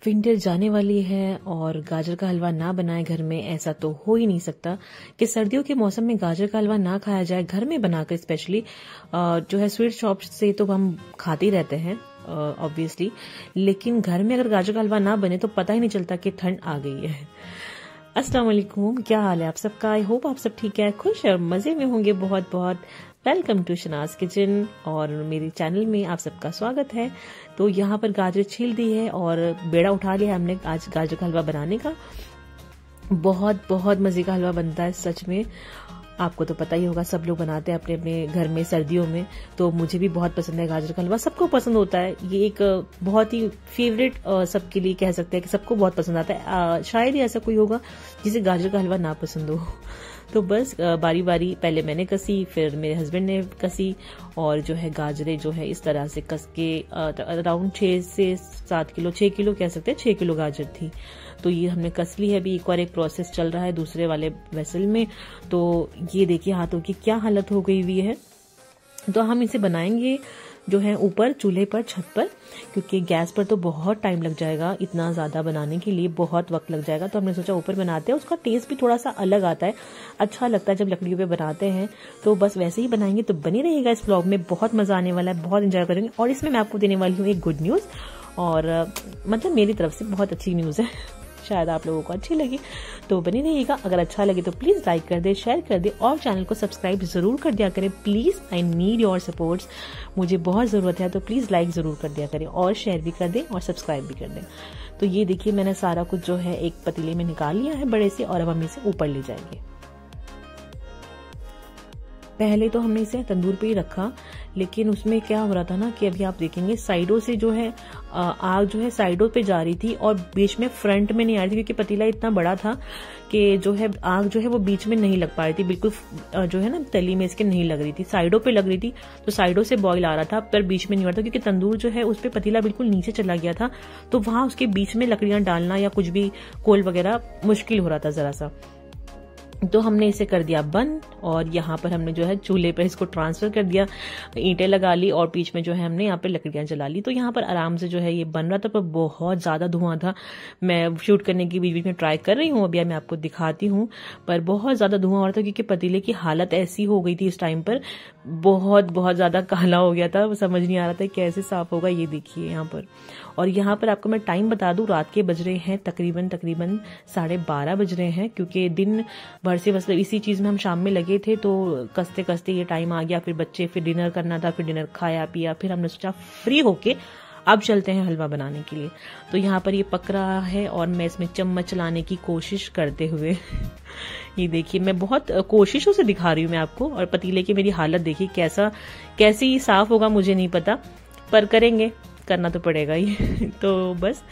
Winter जाने वाली है और गाजर का हलवा ना बनाए घर में, ऐसा तो हो ही नहीं सकता कि सर्दियों के मौसम में गाजर का हलवा ना खाया जाए घर में बनाकर। स्पेशली जो है स्वीट शॉप से तो हम खाते ही रहते हैं ऑब्वियसली, लेकिन घर में अगर गाजर का हलवा ना बने तो पता ही नहीं चलता कि ठंड आ गई है। अस्सलाम वालेकुम, क्या हाल है आप सबका? आई होप आप सब ठीक है, खुश और मजे में होंगे। बहुत बहुत वेलकम टू शनाज किचन और मेरे चैनल में आप सबका स्वागत है। तो यहाँ पर गाजर छील दी है और बेड़ा उठा लिया हमने आज गाजर का हलवा बनाने का। बहुत बहुत मजे का हलवा बनता है सच में, आपको तो पता ही होगा, सब लोग बनाते हैं अपने अपने घर में सर्दियों में। तो मुझे भी बहुत पसंद है गाजर का हलवा, सबको पसंद होता है। ये एक बहुत ही फेवरेट सबके लिए कह सकते हैं कि सबको बहुत पसंद आता है। शायद ही ऐसा कोई होगा जिसे गाजर का हलवा ना पसंद हो। तो बस बारी बारी पहले मैंने कसी, फिर मेरे हस्बैंड ने कसी और जो है गाजरें जो है इस तरह से कस के अराउंड 6 से 7 किलो, 6 किलो कह सकते हैं, 6 किलो गाजर थी। तो ये हमने कस ली है। अभी एक और एक प्रोसेस चल रहा है दूसरे वाले वेसल में। तो ये देखिए हाथों की क्या हालत हो गई हुई है। तो हम इसे बनाएंगे जो है ऊपर चूल्हे पर, छत पर, क्योंकि गैस पर तो बहुत टाइम लग जाएगा, इतना ज्यादा बनाने के लिए बहुत वक्त लग जाएगा। तो हमने सोचा ऊपर बनाते हैं, उसका टेस्ट भी थोड़ा सा अलग आता है, अच्छा लगता है जब लकड़ियों पे बनाते हैं। तो बस वैसे ही बनाएंगे। तो बनी रहेगा इस व्लॉग में, बहुत मजा आने वाला है, बहुत एंजॉय करेंगे। और इसमें मैं आपको देने वाली हूँ एक गुड न्यूज, और मतलब मेरी तरफ से बहुत अच्छी न्यूज है, शायद आप लोगों को अच्छी लगी। तो बनी रहिएगा। अगर अच्छा लगे तो प्लीज लाइक कर दे, शेयर कर दे और चैनल को सब्सक्राइब जरूर कर दिया करें please. I need your supports, मुझे बहुत जरूरत है। तो प्लीज लाइक जरूर कर दिया करें और शेयर भी कर दें और सब्सक्राइब भी कर दें। तो ये देखिए मैंने सारा कुछ जो है एक पतीले में निकाल लिया है बड़े से, और अब हम इसे ऊपर ले जाएंगे। पहले तो हमने इसे तंदूर पे ही रखा, लेकिन उसमें क्या हो रहा था ना कि अभी आप देखेंगे साइडों से जो है आग जो है साइडों पे जा रही थी और बीच में फ्रंट में नहीं आ रही थी, क्योंकि पतीला इतना बड़ा था कि जो है आग जो है वो बीच में नहीं लग पा रही थी, बिल्कुल जो है ना तली में इसके नहीं लग रही थी, साइडों पे लग रही थी। तो साइडों से बॉईल आ रहा था पर बीच में नहीं आ रहा था, क्योंकि तंदूर जो है उस पर पतीला बिल्कुल नीचे चला गया था। तो वहां उसके बीच में लकड़ियां डालना या कुछ भी कोल वगैरह मुश्किल हो रहा था जरा सा। तो हमने इसे कर दिया बंद और यहाँ पर हमने जो है चूल्हे पर इसको ट्रांसफर कर दिया, ईंटें लगा ली और बीच में जो है हमने यहाँ पे लकड़ियां जला ली। तो यहाँ पर आराम से जो है ये बन रहा था, पर बहुत ज्यादा धुआं था। मैं शूट करने की बीच बीच में ट्राई कर रही हूँ, अभी मैं आपको दिखाती हूँ, पर बहुत ज्यादा धुआं हो रहा था, क्योंकि पतीले की हालत ऐसी हो गई थी इस टाइम पर, बहुत बहुत ज्यादा काला हो गया था, समझ नहीं आ रहा था कैसे साफ होगा। ये देखिए यहाँ पर, और यहाँ पर आपको मैं टाइम बता दूं, रात के बज रहे हैं तकरीबन 12:30 बज रहे हैं, क्योंकि दिन भर से मतलब इसी चीज में हम शाम में लगे थे। तो कसते कसते ये टाइम आ गया, फिर बच्चे, फिर डिनर करना था, फिर डिनर खाया पिया, फिर हमने सोचा फ्री होके अब चलते हैं हलवा बनाने के लिए। तो यहाँ पर ये पक रहा है और मैं इसमें चम्मच चलाने की कोशिश करते हुए ये देखिए मैं बहुत कोशिशों से दिखा रही हूँ मैं आपको, और पतीले की मेरी हालत देखिए कैसे ही साफ होगा मुझे नहीं पता, पर करेंगे, करना तो पड़ेगा ही। तो बस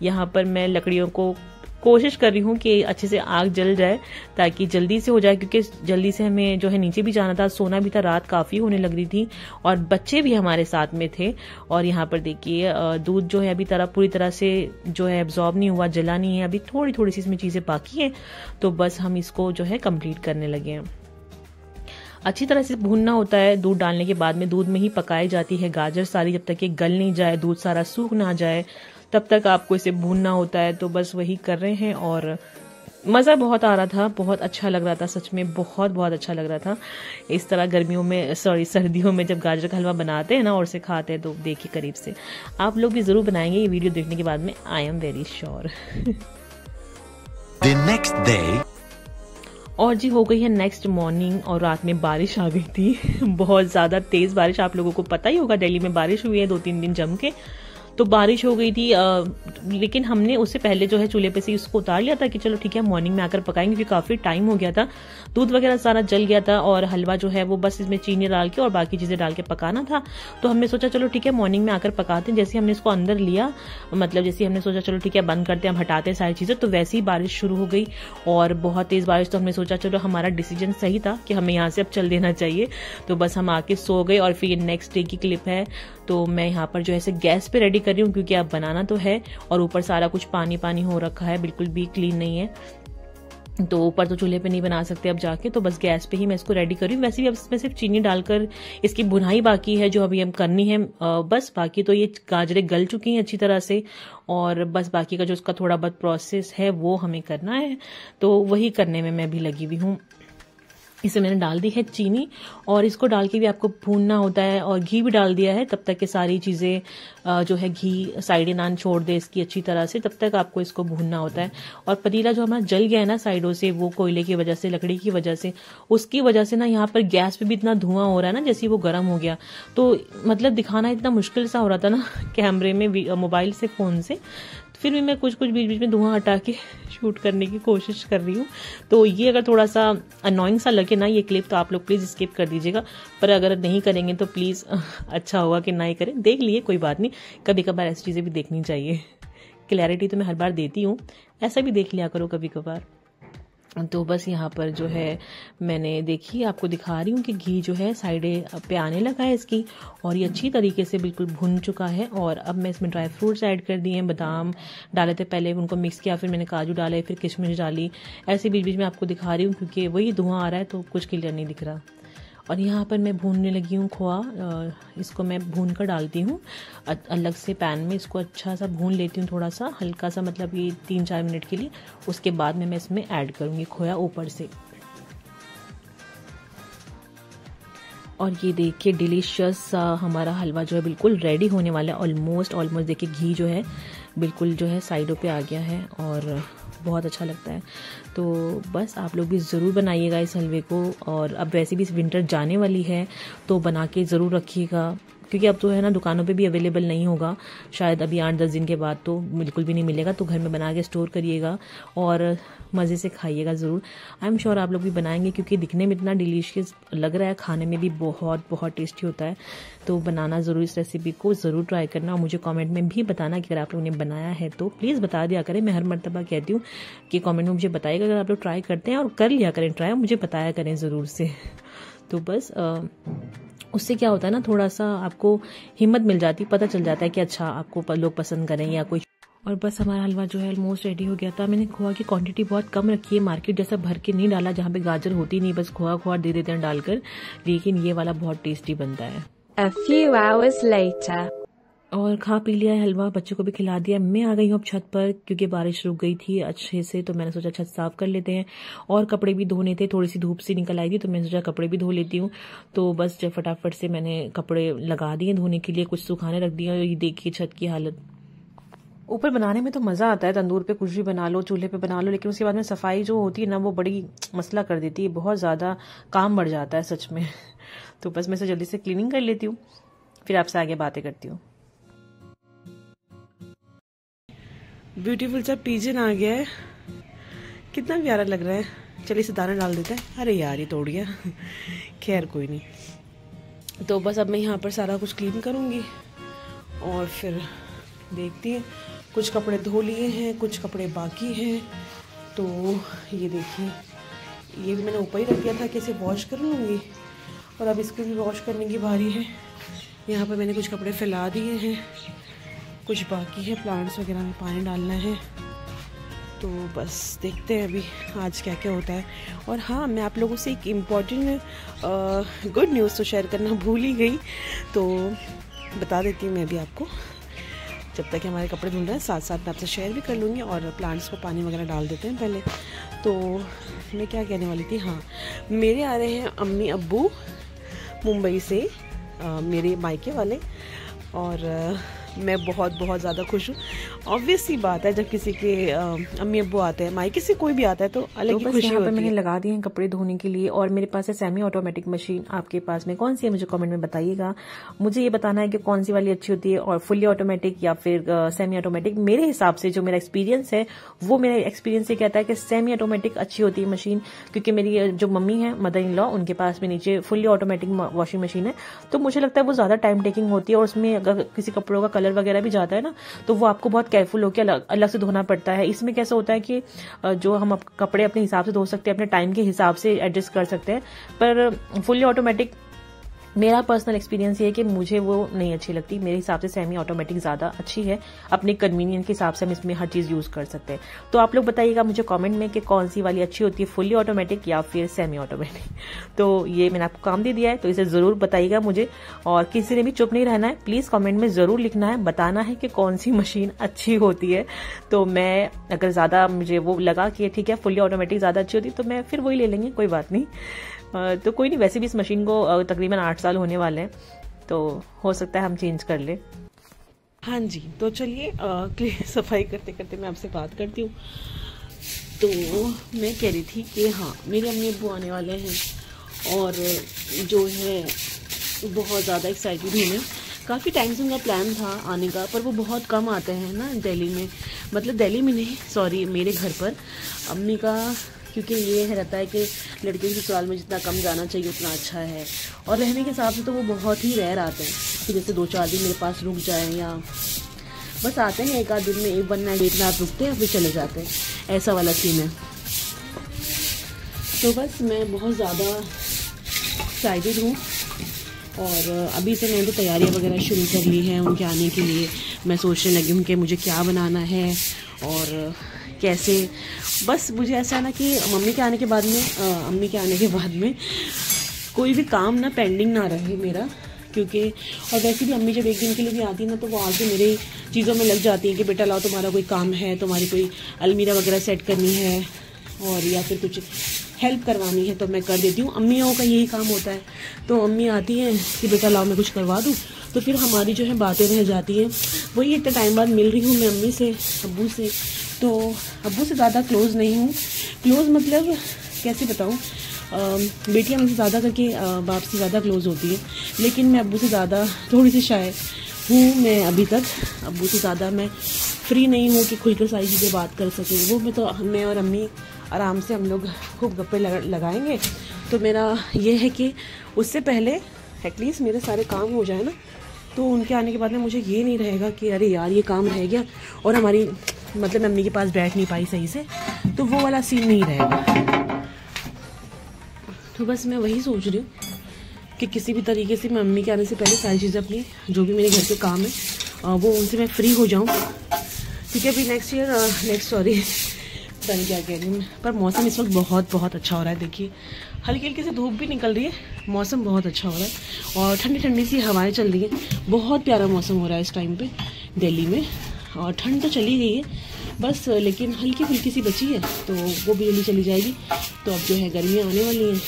यहाँ पर मैं लकड़ियों को कोशिश कर रही हूँ कि अच्छे से आग जल जाए ताकि जल्दी से हो जाए, क्योंकि जल्दी से हमें जो है नीचे भी जाना था, सोना भी था, रात काफी होने लग रही थी और बच्चे भी हमारे साथ में थे। और यहाँ पर देखिए दूध जो है अभी पूरी तरह से जो है एब्जॉर्ब नहीं हुआ, जला नहीं है, अभी थोड़ी थोड़ी सी इसमें चीजें बाकी हैं। तो बस हम इसको जो है कंप्लीट करने लगे हैं। अच्छी तरह से भूनना होता है, दूध डालने के बाद में दूध में ही पकाई जाती है गाजर सारी, जब तक ये गल नहीं जाए, दूध सारा सूख ना जाए, तब तक आपको इसे भूनना होता है। तो बस वही कर रहे हैं और मजा बहुत आ रहा था, बहुत अच्छा लग रहा था सच में, बहुत बहुत अच्छा लग रहा था। इस तरह गर्मियों में सर्दियों में जब गाजर का हलवा बनाते हैं ना और उसे खाते हैं, तो देखिए करीब से आप लोग भी जरूर बनाएंगे ये वीडियो देखने के बाद में, आई एम वेरी श्योर। और जी हो गई है नेक्स्ट मॉर्निंग और रात में बारिश आ गई थी, बहुत ज्यादा तेज बारिश। आप लोगों को पता ही होगा दिल्ली में बारिश हुई है 2-3 दिन जम के, तो बारिश हो गई थी। लेकिन हमने उससे पहले जो है चूल्हे पे से उसको उतार लिया था कि चलो ठीक है मॉर्निंग में आकर पकाएंगे, क्योंकि काफी टाइम हो गया था, दूध वगैरह सारा जल गया था और हलवा जो है वो बस इसमें चीनी डाल के और बाकी चीजें डाल के पकाना था। तो हमने सोचा चलो ठीक है मॉर्निंग में आकर पकाते हैं। जैसे हमने इसको अंदर लिया, मतलब जैसे हमने सोचा चलो ठीक है बंद करते हैं, हम हटाते हैं सारी चीजें, तो वैसे ही बारिश शुरू हो गई और बहुत तेज बारिश। तो हमने सोचा चलो हमारा डिसीजन सही था कि हमें यहाँ से अब चल देना चाहिए। तो बस हम आके सो गए। और फिर नेक्स्ट डे की क्लिप है, तो मैं यहाँ पर जो है गैस पे रेडी कर रही हूँ, क्योंकि अब बनाना तो है और ऊपर सारा कुछ पानी पानी हो रखा है, बिल्कुल भी क्लीन नहीं है। तो ऊपर तो चूल्हे पे नहीं बना सकते अब जाके, तो बस गैस पे ही मैं इसको रेडी कर रही हूँ। वैसे भी अब इसमें सिर्फ चीनी डालकर इसकी भुनाई बाकी है जो अभी हम करनी है। बस बाकी तो ये गाजरें गल चुकी हैं अच्छी तरह से, और बस बाकी का जो उसका थोड़ा बहुत प्रोसेस है वो हमें करना है, तो वही करने में मैं भी लगी हुई हूँ। इसे मैंने डाल दी है चीनी, और इसको डाल के भी आपको भूनना होता है, और घी भी डाल दिया है तब तक के सारी चीज़ें जो है घी साइडें ना छोड़ दे इसकी अच्छी तरह से, तब तक आपको इसको भूनना होता है। और पतीला जो हमारा जल गया है ना साइडों से, वो कोयले की वजह से, लकड़ी की वजह से, उसकी वजह से ना यहाँ पर गैस पे भी इतना धुआं हो रहा है ना, जैसे वो गर्म हो गया, तो मतलब दिखाना इतना मुश्किल सा हो रहा था ना कैमरे में, मोबाइल से, फ़ोन से। फिर भी मैं कुछ कुछ बीच बीच में धुआं हटा के शूट करने की कोशिश कर रही हूँ। तो ये अगर थोड़ा सा अनोइंग सा लगे ना ये क्लिप, तो आप लोग प्लीज़ स्किप कर दीजिएगा, पर अगर नहीं करेंगे तो प्लीज़ अच्छा होगा कि ना ही करें। देख लिए, कोई बात नहीं, कभी कभार ऐसी चीज़ें भी देखनी चाहिए। क्लैरिटी तो मैं हर बार देती हूँ, ऐसा भी देख लिया करो कभी कभार। तो बस यहाँ पर जो है मैंने देखी, आपको दिखा रही हूँ कि घी जो है साइडें पे आने लगा है इसकी, और ये अच्छी तरीके से बिल्कुल भुन चुका है। और अब मैं इसमें ड्राई फ्रूट्स ऐड कर दिए हैं, बादाम डाले थे पहले, उनको मिक्स किया, फिर मैंने काजू डाले, फिर किशमिश डाली, ऐसे बीच बीच में आपको दिखा रही हूँ क्योंकि वही धुआं आ रहा है तो कुछ क्लियर नहीं दिख रहा। और यहाँ पर मैं भूनने लगी हूँ खोआ, इसको मैं भून कर डालती हूँ अलग से पैन में, इसको अच्छा सा भून लेती हूँ थोड़ा सा हल्का सा, मतलब ये 3-4 मिनट के लिए। उसके बाद में मैं इसमें ऐड करूँगी खोया ऊपर से। और ये देखिए डिलीशियस सा हमारा हलवा जो है बिल्कुल रेडी होने वाला है। ऑलमोस्ट देखिए घी जो है बिल्कुल जो है साइडों पे आ गया है, और बहुत अच्छा लगता है। तो बस आप लोग भी ज़रूर बनाइएगा इस हलवे को। और अब वैसे भी इस विंटर जाने वाली है तो बना के ज़रूर रखिएगा, क्योंकि अब तो है ना दुकानों पे भी अवेलेबल नहीं होगा शायद, अभी 8-10 दिन के बाद तो बिल्कुल भी नहीं मिलेगा। तो घर में बना के स्टोर करिएगा और मज़े से खाइएगा ज़रूर। आई एम श्योर आप लोग भी बनाएंगे, क्योंकि दिखने में इतना डिलीशियस लग रहा है, खाने में भी बहुत बहुत टेस्टी होता है। तो बनाना ज़रूर, इस रेसिपी को ज़रूर ट्राई करना, और मुझे कमेंट में भी बताना कि अगर आप लोगों ने बनाया है तो प्लीज़ बता दिया करें। मैं हर मर्तबा कहती हूँ कि कमेंट में मुझे बताइएगा अगर आप लोग ट्राई करते हैं, और कर लिया करें ट्राई, मुझे बताया करें ज़रूर से। तो बस उससे क्या होता है ना, थोड़ा सा आपको हिम्मत मिल जाती, पता चल जाता है कि अच्छा आपको लोग पसंद करें या कोई। और बस हमारा हलवा जो है ऑलमोस्ट रेडी हो गया था। मैंने खोआ की क्वांटिटी बहुत कम रखी है, मार्केट जैसा भर के नहीं डाला जहाँ पे गाजर होती नहीं, बस खोआ दे देते हैं डालकर, लेकिन ये वाला बहुत टेस्टी बनता है। A few hours later. और खा पी लिया है हलवा, बच्चों को भी खिला दिया। मैं आ गई हूँ अब छत पर, क्योंकि बारिश रुक गई थी अच्छे से, तो मैंने सोचा छत साफ कर लेते हैं। और कपड़े भी धोने थे, थोड़ी सी धूप सी निकल आई थी, तो मैंने सोचा कपड़े भी धो लेती हूँ। तो बस जब फटाफट से मैंने कपड़े लगा दिए धोने के लिए, कुछ सुखाने रख दिया। ये देखिए छत की हालत। ऊपर बनाने में तो मज़ा आता है, तंदूर पे कुछ भी बना लो, चूल्हे पे बना लो, लेकिन उसके बाद में सफाई जो होती है ना वो बड़ी मसला कर देती है, बहुत ज़्यादा काम बढ़ जाता है सच में। तो बस मैं से जल्दी से क्लीनिंग कर लेती हूँ, फिर आपसे आगे बातें करती हूँ। ब्यूटीफुल सा पिजन आ गया है, कितना प्यारा लग रहा है। चलिए इसे दाना डाल देते हैं। अरे यार ये तोड़ गया, खैर कोई नहीं। तो बस अब मैं यहाँ पर सारा कुछ क्लीन करूँगी, और फिर देखती हैं। कुछ कपड़े धो लिए हैं, कुछ कपड़े बाकी हैं। तो ये देखिए, ये भी मैंने ऊपर ही रख दिया था कि इसे वॉश कर लूँगी, और अब इसको भी वॉश करने की बारी है। यहाँ पर मैंने कुछ कपड़े फैला दिए हैं, कुछ बाकी है, प्लांट्स वगैरह में पानी डालना है। तो बस देखते हैं अभी आज क्या क्या होता है। और हाँ, मैं आप लोगों से एक इम्पॉर्टेंट गुड न्यूज़ तो शेयर करना भूल ही गई, तो बता देती हूँ मैं भी आपको। जब तक हमारे कपड़े धुल रहे हैं, साथ साथ मैं आपसे शेयर भी कर लूँगी, और प्लांट्स को पानी वगैरह डाल देते हैं पहले। तो मैं क्या कहने वाली थी, हाँ, मेरे आ रहे हैं अम्मी अब्बू मुंबई से, मेरे मायके वाले, और मैं बहुत बहुत ज़्यादा खुश हूँ। ऑब्वियस सी बात है, जब किसी के अम्मी अब्बू आते हैं, मायके से कोई भी आता है, तो अलग ही खुशी होती है। मैंने लगा दिए हैं कपड़े धोने के लिए, और मेरे पास है सेमी ऑटोमेटिक मशीन। आपके पास में कौन सी है मुझे कमेंट में बताइएगा। मुझे ये बताना है कि कौन सी वाली अच्छी होती है, और फुल्ली ऑटोमेटिक या फिर सेमी ऑटोमेटिक। मेरे हिसाब से जो मेरा एक्सपीरियंस है, वो मेरा एक्सपीरियंस ये कहता है कि सेमी ऑटोमेटिक अच्छी होती है मशीन, क्योंकि मेरी जो मम्मी है, मदर इन लॉ, उनके पास में नीचे फुल्ली ऑटोमेटिक वॉशिंग मशीन है। तो मुझे लगता है वो ज़्यादा टाइम टेकिंग होती है, और उसमें अगर किसी कपड़ों का कलर वगैरह भी जाता है ना, तो वो आपको बहुत केयरफुल होकर अलग से धोना पड़ता है। इसमें कैसा होता है कि जो हम कपड़े अपने हिसाब से धो सकते हैं, अपने टाइम के हिसाब से एडजस्ट कर सकते हैं। पर फुल्ली ऑटोमेटिक मेरा पर्सनल एक्सपीरियंस ये है कि मुझे वो नहीं अच्छी लगती। मेरे हिसाब से सेमी ऑटोमेटिक ज़्यादा अच्छी है। अपने कन्वीनियंस के हिसाब से हम इसमें हर चीज़ यूज़ कर सकते हैं। तो आप लोग बताइएगा मुझे कमेंट में कि कौन सी वाली अच्छी होती है, फुल्ली ऑटोमेटिक या फिर सेमी ऑटोमेटिक। तो ये मैंने आपको काम दे दिया है, तो इसे ज़रूर बताइएगा मुझे। और किसी ने भी चुप नहीं रहना है, प्लीज़ कॉमेंट में ज़रूर लिखना है, बताना है कि कौन सी मशीन अच्छी होती है। तो मैं अगर ज़्यादा मुझे वो लगा कि ठीक है फुल्ली ऑटोमेटिक ज़्यादा अच्छी होती है तो मैं फिर वही ले लेंगे, कोई बात नहीं। तो कोई नहीं, वैसे भी इस मशीन को तकरीबन 8 साल होने वाले हैं, तो हो सकता है हम चेंज कर लें। हाँ जी, तो चलिए सफाई करते करते मैं आपसे बात करती हूँ। तो मैं कह रही थी कि हाँ, मेरे अम्मी अब्बू आने वाले हैं और जो है बहुत ज़्यादा एक्साइटेड हूँ मैं। काफ़ी टाइम से उनका प्लान था आने का, पर वो बहुत कम आते हैं ना दिल्ली में, मतलब दिल्ली में नहीं, सॉरी, मेरे घर पर अम्मी का, क्योंकि ये रहता है कि लड़के के ससुराल में जितना कम जाना चाहिए उतना अच्छा है। और रहने के हिसाब से तो वो बहुत ही रेयर आते हैं कि जैसे 2-4 दिन मेरे पास रुक जाएं, या बस आते हैं 1 आध दिन में, 1 नाइट 1 रात रुकते हैं फिर चले जाते हैं, ऐसा वाला सीन है। तो बस मैं बहुत ज़्यादा एक्साइटेड हूँ और अभी से मैंने तो तैयारियाँ वगैरह शुरू कर ली हैं उनके आने के लिए। मैं सोचने लगी हूँ कि मुझे क्या बनाना है और कैसे। बस मुझे ऐसा है ना कि मम्मी के आने के बाद में, अम्मी के आने के बाद में कोई भी काम ना पेंडिंग ना रहे मेरा, क्योंकि और वैसे भी अम्मी जब एक दिन के लिए भी आती है ना तो वो आके मेरे चीज़ों में लग जाती है कि बेटा लाओ तुम्हारा कोई काम है, तुम्हारी कोई अलमीरा वगैरह सेट करनी है और या फिर कुछ हेल्प करवानी है तो मैं कर देती हूँ। अम्मियों का यही काम होता है। तो अम्मी आती हैं कि बेटा लाओ मैं कुछ करवा दूँ, तो फिर हमारी जो है बातें रह जाती हैं। वही इतने टाइम बाद मिल रही हूँ मैं अम्मी से, अब्बू से। तो अब्बू से ज़्यादा क्लोज़ नहीं हूँ, क्लोज़ मतलब कैसे बताऊँ, बेटियाँ मुझसे ज़्यादा करके बाप से ज़्यादा क्लोज़ होती है, लेकिन मैं अब्बू से ज़्यादा थोड़ी सी शाय हूँ। मैं अभी तक अब्बू से ज़्यादा मैं फ्री नहीं हूँ कि खुलकर सारी चीज़ें बात कर सकें। वो मैं और अम्मी आराम से हम लोग खूब गप्पे लगाएंगे। तो मेरा ये है कि उससे पहले एटलीस्ट मेरे सारे काम हो जाए ना, तो उनके आने के बाद में मुझे ये नहीं रहेगा कि अरे यार ये काम रह गया और हमारी मतलब मम्मी के पास बैठ नहीं पाई सही से, तो वो वाला सीन नहीं रहेगा। तो बस मैं वही सोच रही हूँ कि किसी भी तरीके से मम्मी के आने से पहले सारी चीज़ें अपनी जो भी मेरे घर के काम है वो उनसे मैं फ्री हो जाऊँ, क्योंकि अभी पता नहीं क्या कह रही हूँ। पर मौसम इस वक्त बहुत बहुत अच्छा हो रहा है। देखिए हल्की हल्की से धूप भी निकल रही है, मौसम बहुत अच्छा हो रहा है और ठंडी ठंडी सी हवाएं चल रही है। बहुत प्यारा मौसम हो रहा है इस टाइम पे दिल्ली में। और ठंड तो चली गई है बस, लेकिन हल्की फुल्की सी बची है तो वो भी जल्दी चली जाएगी। तो अब जो है गर्मियाँ आने वाली हैं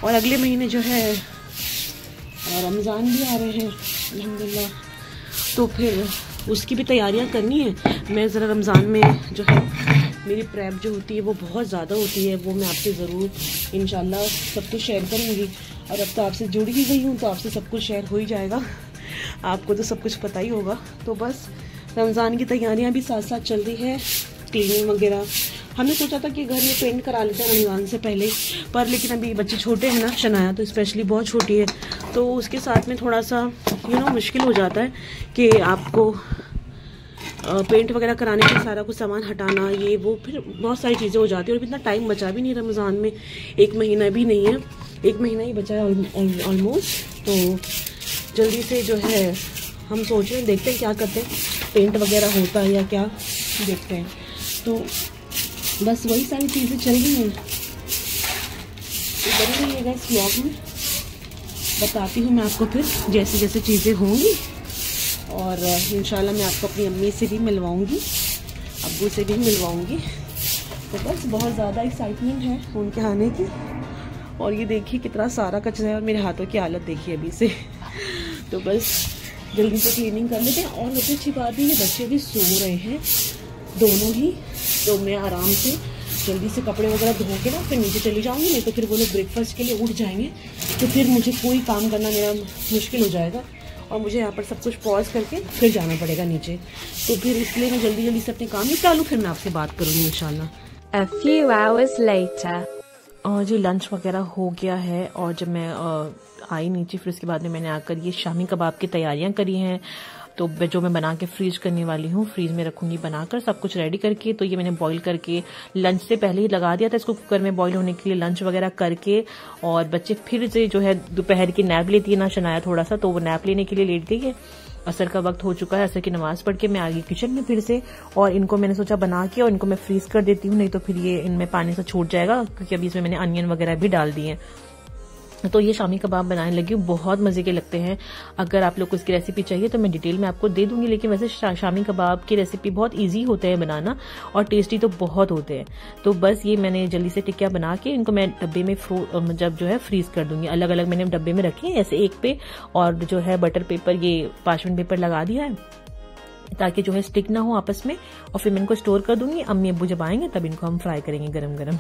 और अगले महीने जो है रमज़ान भी आ रहे हैं अल्हम्दुलिल्लाह, तो फिर उसकी भी तैयारियां करनी है। मैं ज़रा रमज़ान में जो है मेरी प्रेप जो होती है वो बहुत ज़्यादा होती है, वो मैं आपसे ज़रूर इंशाल्लाह सब कुछ शेयर करूँगी। और अब तो आपसे जुड़ ही गई हूँ तो आपसे सब कुछ शेयर हो ही जाएगा, आपको तो सब कुछ पता ही होगा। तो बस रमज़ान की तैयारियां भी साथ साथ चल रही है, क्लीनिंग वगैरह। हमने सोचा था कि घर में पेंट करा लेते हैं रमज़ान से पहले, पर लेकिन अभी बच्चे छोटे हैं ना, शनाया तो स्पेशली बहुत छोटी है, तो उसके साथ में थोड़ा सा मुश्किल हो जाता है कि आपको पेंट वगैरह कराने के सारा कुछ सामान हटाना, ये वो, फिर बहुत सारी चीज़ें हो जाती है। और इतना टाइम बचा भी नहीं रमज़ान में, 1 महीना भी नहीं है, 1 महीना ही बचा है ऑलमोस्ट। तो जल्दी से जो है हम सोच रहे हैं, देखते हैं क्या करते हैं, पेंट वगैरह होता है या क्या, देखते हैं। तो बस वही सारी चीज़ें चल रही हैं। तो बनी रहिएगा इस व्लॉग में, बताती हूँ मैं आपको फिर जैसे जैसे चीज़ें होंगी। और इंशाल्लाह मैं आपको अपनी अम्मी से भी मिलवाऊंगी, अब्बू से भी मिलवाऊंगी। तो बस बहुत ज़्यादा एक्साइटमेंट है उनके आने की। और ये देखिए कितना सारा कचरा है और मेरे हाथों की हालत देखिए अभी से। तो बस जल्दी से क्लीनिंग कर लेते हैं। और सबसे अच्छी बात है ये बच्चे भी सो रहे हैं दोनों ही, तो मैं आराम से जल्दी से कपड़े वगैरह धो के ना फिर नीचे चली जाऊंगी, नहीं तो फिर वो लोग ब्रेकफास्ट के लिए उठ जाएंगे, तो फिर मुझे कोई काम करना मेरा मुश्किल हो जाएगा और मुझे यहाँ पर सब कुछ पॉज करके फिर जाना पड़ेगा नीचे। तो फिर इसलिए मैं जल्दी जल्दी से अपने काम निपटा लूँ, फिर मैं आपसे बात करूँगी इंशाल्लाह। A few hours later. और जी लंच वगैरह हो गया है और जब मैं आई नीचे फिर उसके बाद में मैंने आकर ये शामी कबाब की तैयारियां करी हैं। तो जो मैं बना के फ्रीज करने वाली हूँ, फ्रीज में रखूंगी बनाकर सब कुछ रेडी करके। तो ये मैंने बॉईल करके लंच से पहले ही लगा दिया था इसको कुकर में बॉईल होने के लिए, लंच वगैरह करके। और बच्चे फिर से जो है दोपहर की नैप लेती है ना शनाया थोड़ा सा, तो वो नैप लेने के लिए लेट गई है। असर का वक्त हो चुका है, असर की नमाज पढ़ के मैं आ गई किचन में फिर से। और इनको मैंने सोचा बना के और इनको मैं फ्रीज कर देती हूँ, नहीं तो फिर ये इनमें पानी से छूट जाएगा, क्योंकि अभी इसमें मैंने अनियन वगैरह भी डाल दिए। तो ये शामी कबाब बनाने लगी हूँ, बहुत मजे के लगते हैं। अगर आप लोग को इसकी रेसिपी चाहिए तो मैं डिटेल में आपको दे दूंगी, लेकिन वैसे शामी कबाब की रेसिपी बहुत इजी होता है बनाना और टेस्टी तो बहुत होते हैं। तो बस ये मैंने जल्दी से टिक्कियाँ बना के इनको मैं डब्बे में जब जो है फ्रीज कर दूंगी। अलग अलग मैंने डब्बे में रखे हैं ऐसे एक पे, और जो है बटर पेपर ये पार्चमेंट पेपर लगा दिया है ताकि जो है स्टिक ना हो आपस में। और फिर मैं इनको स्टोर कर दूंगी, अम्मी अब्बू जब आएंगे तब इनको हम फ्राई करेंगे गरम गरम।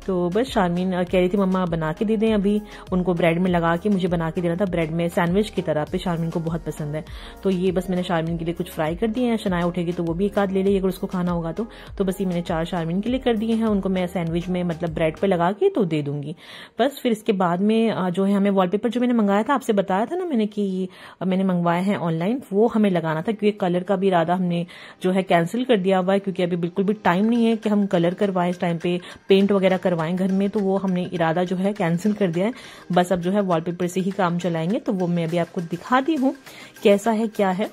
तो बस शारमीन कह रही थी मम्मा बना के दे दें, अभी उनको ब्रेड में लगा के मुझे बना के देना था, ब्रेड में सैंडविच की तरह पे, शारमीन को बहुत पसंद है। तो ये बस मैंने शारमीन के लिए कुछ फ्राई कर दिए हैं, शनाया उठेगी तो वो भी एक आध ले लेगी अगर उसको खाना होगा तो बस ये मैंने 4 शारमीन के लिए कर दिए हैं, उनको मैं सैंडविच में मतलब ब्रेड पे लगा के तो दे दूंगी बस। फिर इसके बाद में जो है हमें वॉलपेपर जो मैंने मंगाया था, आपसे बताया था ना मैंने कि मैंने मंगवाया है ऑनलाइन, वो हमें लगाना था, क्योंकि कलर का भी इरादा हमने जो है कैंसिल कर दिया हुआ है, क्योंकि अभी बिल्कुल भी टाइम नहीं है कि हम कलर करवाएं इस टाइम पे, पेंट वगैरह करवाएं घर में, तो वो हमने इरादा जो है कैंसिल कर दिया है। बस अब जो है वॉलपेपर से ही काम चलाएंगे। तो वो मैं अभी आपको दिखाती हूँ कैसा है क्या है।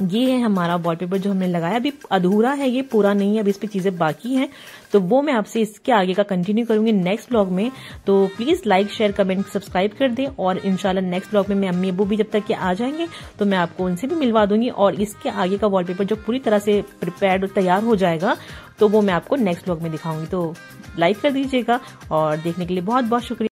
ये है हमारा वॉलपेपर जो हमने लगाया, अभी अधूरा है, ये पूरा नहीं है, अभी इस पे चीजें बाकी हैं। तो वो मैं आपसे इसके आगे का कंटिन्यू करूंगी नेक्स्ट ब्लॉग में। तो please like share comment subscribe कर दें, और इंशाल्लाह नेक्स्ट ब्लॉग में मैं अम्मी अब्बू भी जब तक के आ जाएंगे तो मैं आपको उनसे भी मिलवा दूंगी। और इसके आगे का वॉलपेपर जो पूरी तरह से प्रिपेयर्ड तैयार हो जाएगा तो वो मैं आपको नेक्स्ट ब्लॉग में दिखाऊंगी। तो लाइक कर दीजिएगा और देखने के लिए बहुत बहुत शुक्रिया।